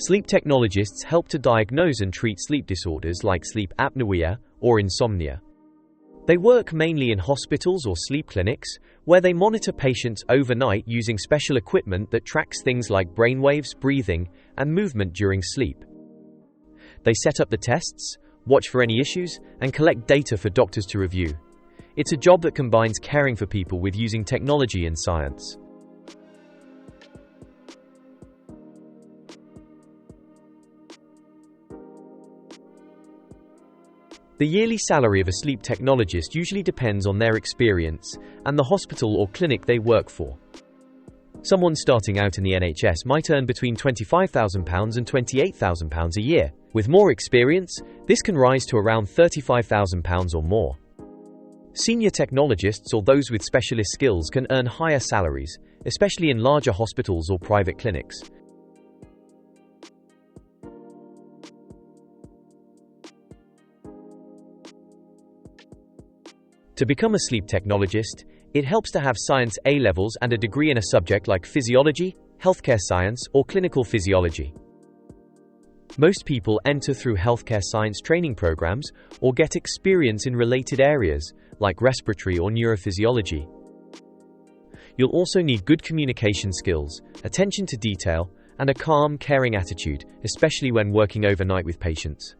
Sleep technologists help to diagnose and treat sleep disorders like sleep apnea or insomnia. They work mainly in hospitals or sleep clinics, where they monitor patients overnight using special equipment that tracks things like brainwaves, breathing, and movement during sleep. They set up the tests, watch for any issues, and collect data for doctors to review. It's a job that combines caring for people with using technology and science. The yearly salary of a sleep technologist usually depends on their experience and the hospital or clinic they work for. Someone starting out in the NHS might earn between £25,000 and £28,000 a year. With more experience, this can rise to around £35,000 or more. Senior technologists or those with specialist skills can earn higher salaries, especially in larger hospitals or private clinics. To become a sleep technologist, it helps to have science A-levels and a degree in a subject like physiology, healthcare science, or clinical physiology. Most people enter through healthcare science training programs or get experience in related areas, like respiratory or neurophysiology. You'll also need good communication skills, attention to detail, and a calm, caring attitude, especially when working overnight with patients.